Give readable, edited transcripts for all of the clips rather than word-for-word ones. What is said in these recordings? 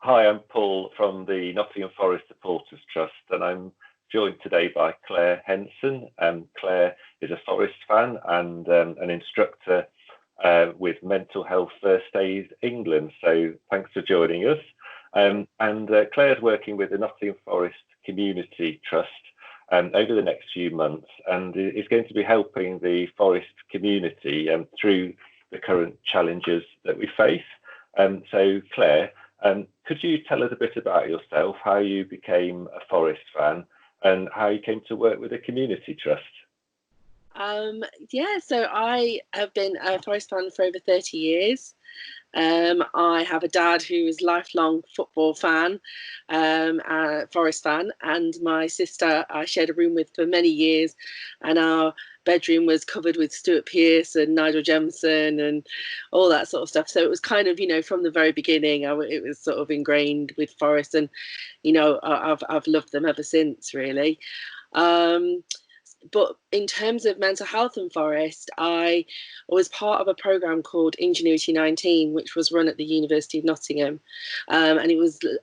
Hi, I'm Paul from the Nottingham Forest Supporters Trust, and I'm joined today by Claire Henson. Claire is a Forest fan and an instructor with Mental Health First Aid England. So thanks for joining us. Claire's working with the Nottingham Forest Community Trust over the next few months, and is going to be helping the forest community through the current challenges that we face. So Claire, could you tell us a bit about yourself, how you became a Forest fan and how you came to work with the Community Trust? So I have been a Forest fan for over 30 years. I have a dad who is a lifelong football fan, Forest fan, and my sister I shared a room with for many years, and our bedroom was covered with Stuart Pearce and Nigel Jensen and all that sort of stuff. So it was kind of, from the very beginning, it was sort of ingrained with Forest, and I've loved them ever since, really. But in terms of mental health and Forest, I was part of a programme called Ingenuity 19, which was run at the University of Nottingham. And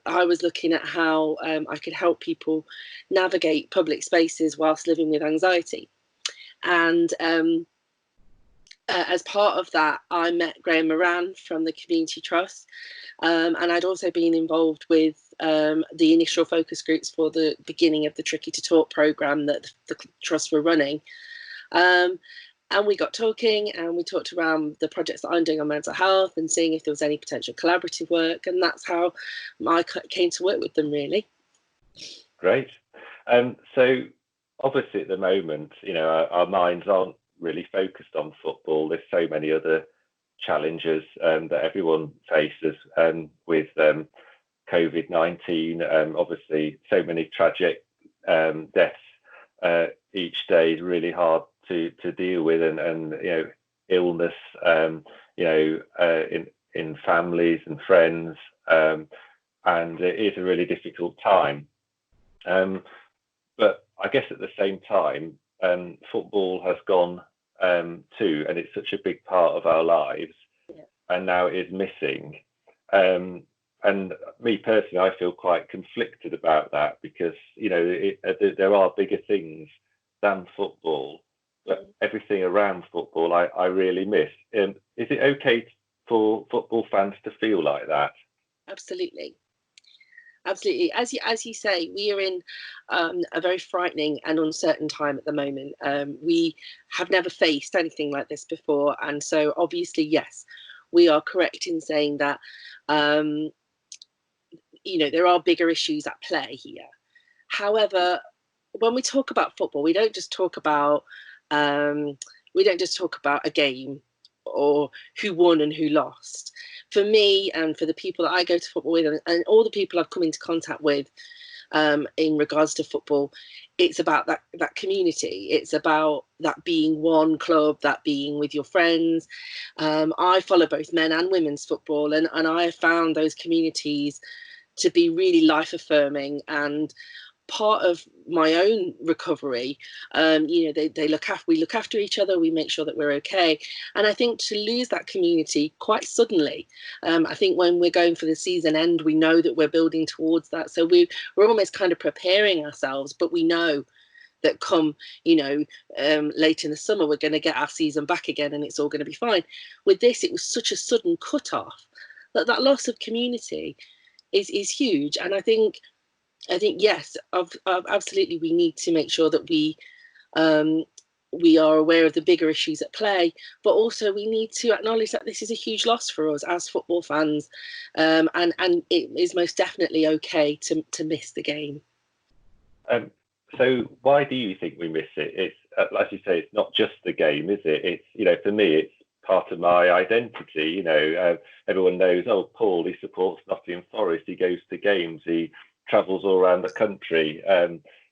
I was looking at how I could help people navigate public spaces whilst living with anxiety. And as part of that, I met Graham Moran from the Community Trust. And I'd also been involved with the initial focus groups for the beginning of the Tricky to Talk programme that the Trust were running. And we got talking, and we talked around the projects that I'm doing on mental health and seeing if there was any potential collaborative work. And that's how I came to work with them, really. Great. So obviously at the moment, our minds aren't really focused on football. There's so many other challenges that everyone faces with COVID-19. Obviously, so many tragic deaths each day is really hard to deal with, and illness, in families and friends, and it is a really difficult time. But I guess at the same time, football has gone too, and it's such a big part of our lives, and now it is missing. And me personally, I feel quite conflicted about that because, there are bigger things than football, but everything around football I really miss. Is it okay for football fans to feel like that? Absolutely. Absolutely. As you say, we are in a very frightening and uncertain time at the moment. We have never faced anything like this before. And so obviously, yes, we are correct in saying that, there are bigger issues at play here. However, when we talk about football, we don't just talk about a game or who won and who lost. For me and for the people that I go to football with, and all the people I've come into contact with in regards to football, it's about that community. It's about that being one club, that being with your friends. I follow both men and women's football, and I have found those communities to be really life affirming and part of my own recovery. We look after each other, we make sure that we're okay. And I think to lose that community quite suddenly, I think when we're going for the season end, we know that we're building towards that. So we're almost kind of preparing ourselves, but we know that come, late in the summer, we're going to get our season back again and it's all going to be fine. With this, it was such a sudden cut off that loss of community is huge. And I think yes, absolutely, we need to make sure that we are aware of the bigger issues at play, but also we need to acknowledge that this is a huge loss for us as football fans, and it is most definitely okay to miss the game. So why do you think we miss it? It's as you say, it's not just the game, is it? It's for me, it's part of my identity. Everyone knows, oh, Paul, he supports Nottingham Forest, he goes to games, he travels all around the country.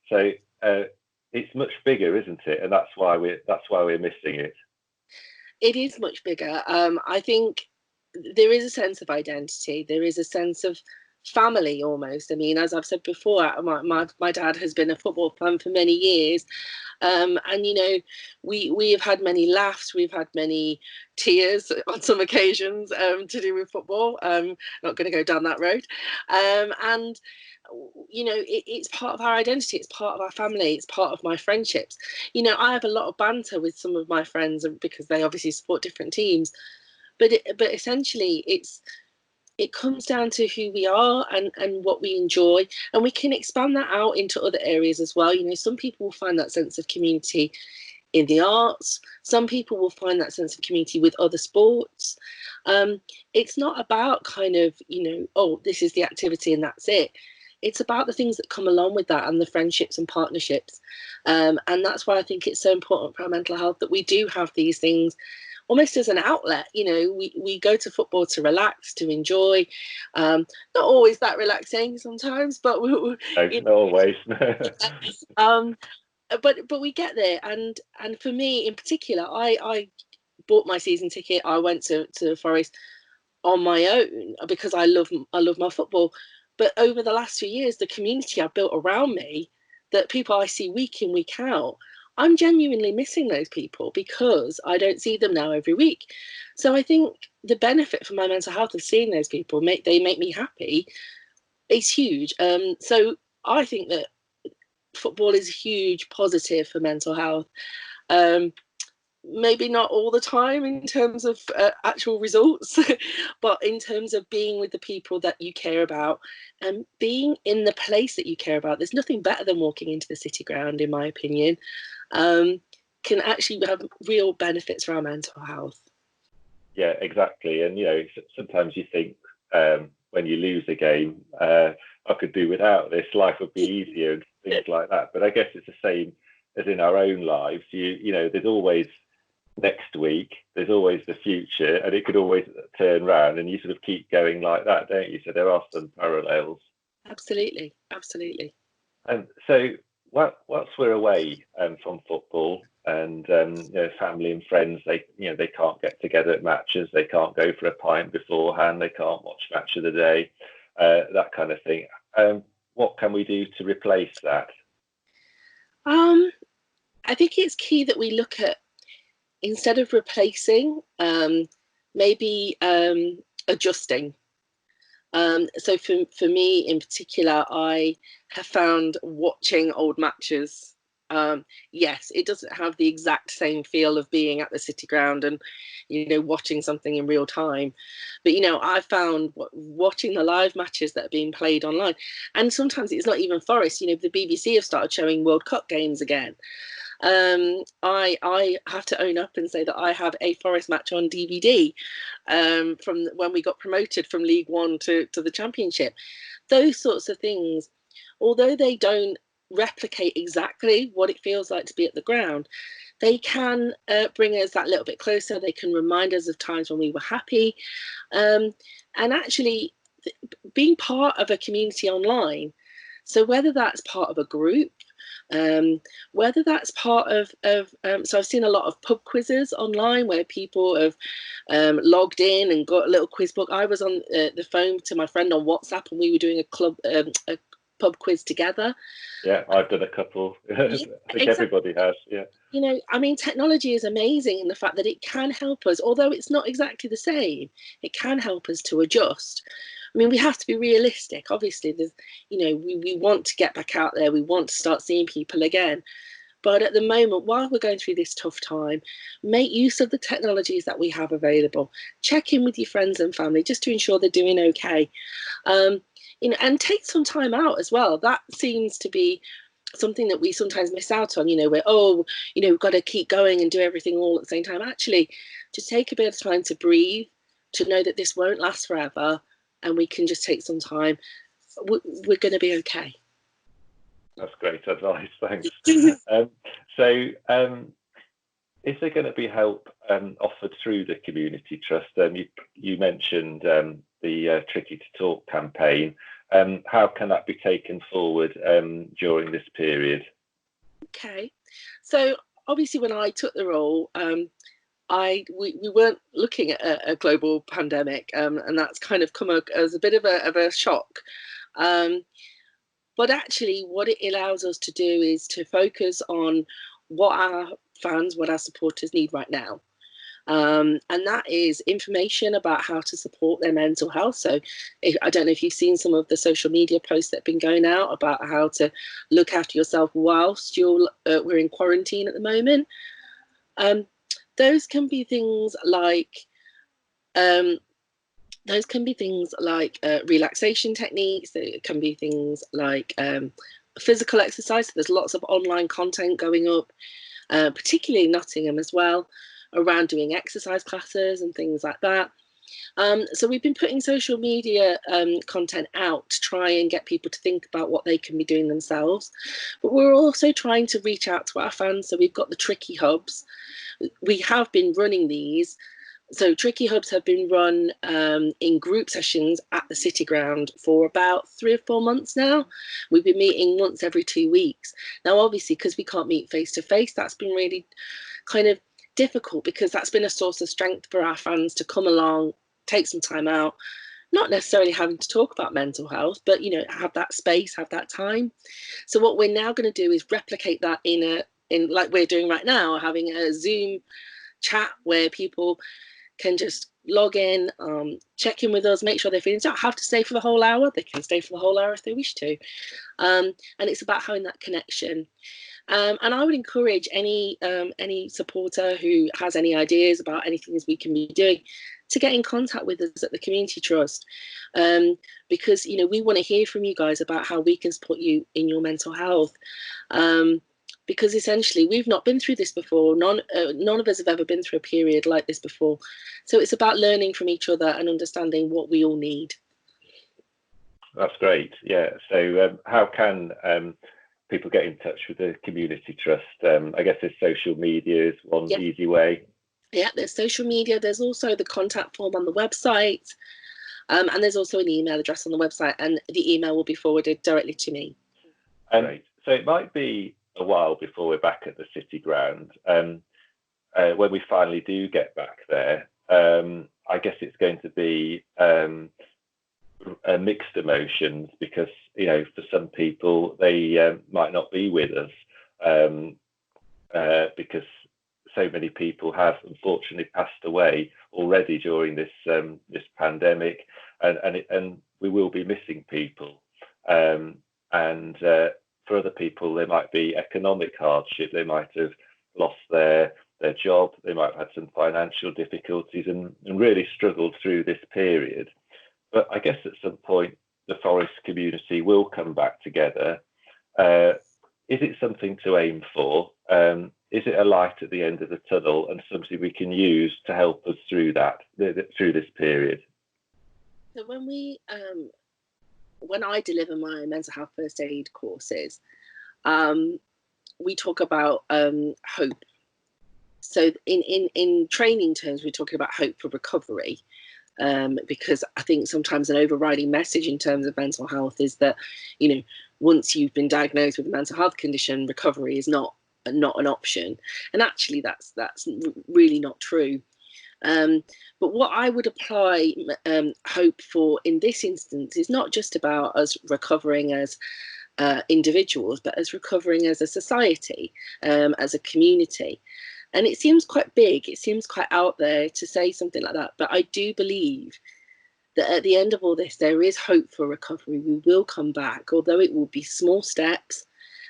So it's much bigger, isn't it? And that's why we're missing it. It is much bigger. I think there is a sense of identity. There is a sense of family almost. I mean, as I've said before, my dad has been a football fan for many years. And you know, we have had many laughs, we've had many tears on some occasions to do with football. Not going to go down that road. And you know, it's part of our identity, it's part of our family, it's part of my friendships. You know, I have a lot of banter with some of my friends because they obviously support different teams, but essentially it comes down to who we are and what we enjoy, and we can expand that out into other areas as well. You know, some people will find that sense of community in the arts, some people will find that sense of community with other sports. It's not about kind of, you know, oh, this is the activity and that's it. It's about the things that come along with that and the friendships and partnerships. And that's why I think it's so important for our mental health that we do have these things almost as an outlet. You know, we go to football to relax, to enjoy. Not always that relaxing sometimes, but Not always. but we get there. And for me in particular, I bought my season ticket. I went to Forest on my own because I love my football. But over the last few years, the community I've built around me, that people I see week in, week out, I'm genuinely missing those people because I don't see them now every week. So I think the benefit for my mental health of seeing those people, they make me happy, is huge. So I think that football is a huge positive for mental health. Maybe not all the time in terms of actual results, but in terms of being with the people that you care about and being in the place that you care about. There's nothing better than walking into the city ground, in my opinion. Can actually have real benefits for our mental health. Yeah, exactly. And you know, sometimes you think when you lose a game, I could do without this, life would be easier and things like that. But I guess it's the same as in our own lives. You know, there's always next week, there's always the future, and it could always turn around, and you sort of keep going like that, don't you? So there are some parallels. Absolutely. And so whilst we're away from football, and you know, family and friends, they can't get together at matches, they can't go for a pint beforehand, they can't watch match of the day, that kind of thing. What can we do to replace that? I think it's key that we look at, instead of replacing, maybe adjusting. So for me in particular, I have found watching old matches, yes, it doesn't have the exact same feel of being at the city ground and, you know, watching something in real time. But, you know, I found watching the live matches that are being played online, and sometimes it's not even Forest, you know, the BBC have started showing World Cup games again. I have to own up and say that I have a Forest match on DVD from when we got promoted from League One to the Championship. Those sorts of things, although they don't replicate exactly what it feels like to be at the ground, they can bring us that little bit closer. They can remind us of times when we were happy, and actually being part of a community online. So whether that's part of a group, whether that's part of so I've seen a lot of pub quizzes online where people have logged in and got a little quiz book. I was on the phone to my friend on WhatsApp and we were doing a pub quiz together. Yeah, I've done a couple. I think exactly. Everybody has. Yeah. You know, I mean, technology is amazing in the fact that it can help us, although it's not exactly the same, it can help us to adjust. I mean, we have to be realistic. Obviously, there's, you know, we want to get back out there. We want to start seeing people again. But at the moment, while we're going through this tough time, make use of the technologies that we have available. Check in with your friends and family just to ensure they're doing okay. You know, and take some time out as well. That seems to be something that we sometimes miss out on. You know, we're, you know, we've got to keep going and do everything all at the same time. Actually, just take a bit of time to breathe, to know that this won't last forever, and we can just take some time. We're going to be okay. That's great advice, thanks. Is there going to be help offered through the community trust? You mentioned the Tricky to Talk campaign. How can that be taken forward during this period? Okay, so obviously when I took the role, we weren't looking at a global pandemic, and that's kind of come as a bit of a shock. But actually, what it allows us to do is to focus on what our fans, what our supporters need right now. And that is information about how to support their mental health. So I don't know if you've seen some of the social media posts that have been going out about how to look after yourself whilst we're in quarantine at the moment. Those can be things like relaxation techniques. It can be things like physical exercise. So there's lots of online content going up, particularly in Nottingham as well, around doing exercise classes and things like that. So we've been putting social media content out to try and get people to think about what they can be doing themselves. But we're also trying to reach out to our fans. So we've got the Tricky Hubs. We have been running these. So Tricky Hubs have been run in group sessions at the City Ground for about 3 or 4 months now. We've been meeting once every 2 weeks. Now, obviously, because we can't meet face to face, that's been really kind of difficult, because that's been a source of strength for our fans to come along, take some time out, not necessarily having to talk about mental health, but, you know, have that space, have that time. So what we're now going to do is replicate that in like we're doing right now, having a Zoom chat where people can just log in, check in with us, make sure they're feeling. Don't have to stay for the whole hour. They can stay for the whole hour if they wish to. And it's about having that connection. And I would encourage any supporter who has any ideas about anything we can be doing to get in contact with us at the Community Trust, because, you know, we want to hear from you guys about how we can support you in your mental health. Because essentially we've not been through this before. None of us have ever been through a period like this before. So it's about learning from each other and understanding what we all need. That's great. Yeah. So how can people get in touch with the Community Trust? I guess there's social media is one easy way. Yeah, there's social media. There's also the contact form on the website. And there's also an email address on the website, and the email will be forwarded directly to me. Great. So it might be a while before we're back at the City Ground. When we finally do get back there, I guess it's going to be mixed emotions, because, you know, for some people they might not be with us because so many people have unfortunately passed away already during this pandemic, and we will be missing people. And for other people, there might be economic hardship. They might have lost their job. They might have had some financial difficulties and really struggled through this period. But I guess at some point, the Forest community will come back together. Is it something to aim for? Is it a light at the end of the tunnel and something we can use to help us through through this period? So when I deliver my mental health first aid courses, we talk about hope. So in training terms, we're talking about hope for recovery, because I think sometimes an overriding message in terms of mental health is that, you know, once you've been diagnosed with a mental health condition, recovery is not an option. And actually, that's really not true. But what I would apply hope for in this instance is not just about us recovering as individuals, but as recovering as a society, as a community. And it seems quite big, it seems quite out there to say something like that, but I do believe that at the end of all this, there is hope for recovery. We will come back, although it will be small steps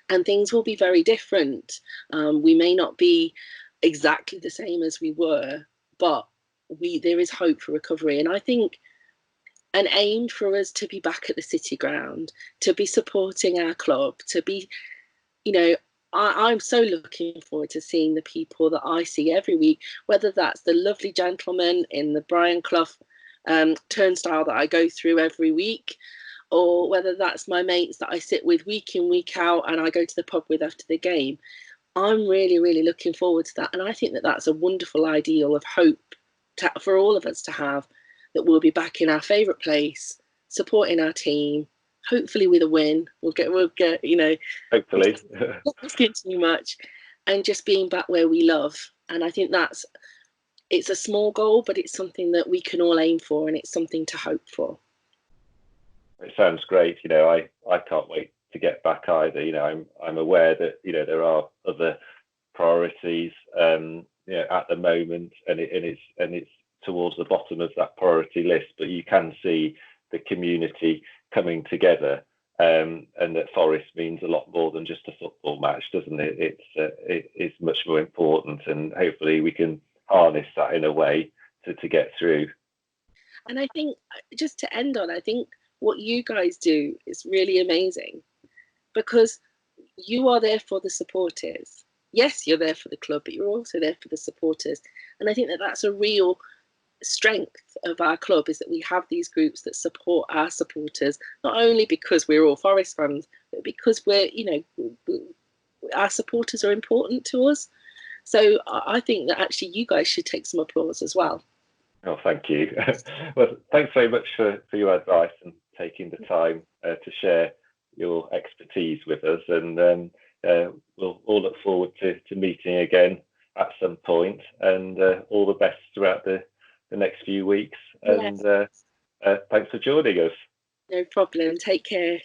and things will be very different. We may not be exactly the same as we were, but there is hope for recovery. And I think an aim for us to be back at the City Ground, to be supporting our club, to be, you know, I'm so looking forward to seeing the people that I see every week, whether that's the lovely gentleman in the Brian Clough turnstile that I go through every week, or whether that's my mates that I sit with week in, week out, and I go to the pub with after the game. I'm really, really looking forward to that. And I think that that's a wonderful ideal of hope for all of us to have, that we'll be back in our favourite place, supporting our team, hopefully with a win. We'll get, you know, hopefully, not asking too much, and just being back where we love. And I think that's it's a small goal, but it's something that we can all aim for, and it's something to hope for. It sounds great. I can't wait to get back either. I'm aware that there are other priorities at the moment, and it's towards the bottom of that priority list. But you can see the community coming together, and that Forest means a lot more than just a football match, doesn't it? It's much more important, and hopefully we can harness that in a way to get through. And I think, just to end on, I think what you guys do is really amazing, because you are there for the supporters. Yes, you're there for the club, but you're also there for the supporters. And I think that that's a real strength of our club, is that we have these groups that support our supporters, not only because we're all Forest fans, but because our supporters are important to us. So I think that actually you guys should take some applause as well. Oh, thank you. Well, thanks very much for your advice and taking the time to share your expertise with us. And we'll all look forward to meeting again at some point. And all the best throughout the next few weeks. And Yes. thanks for joining us. No problem. Take care.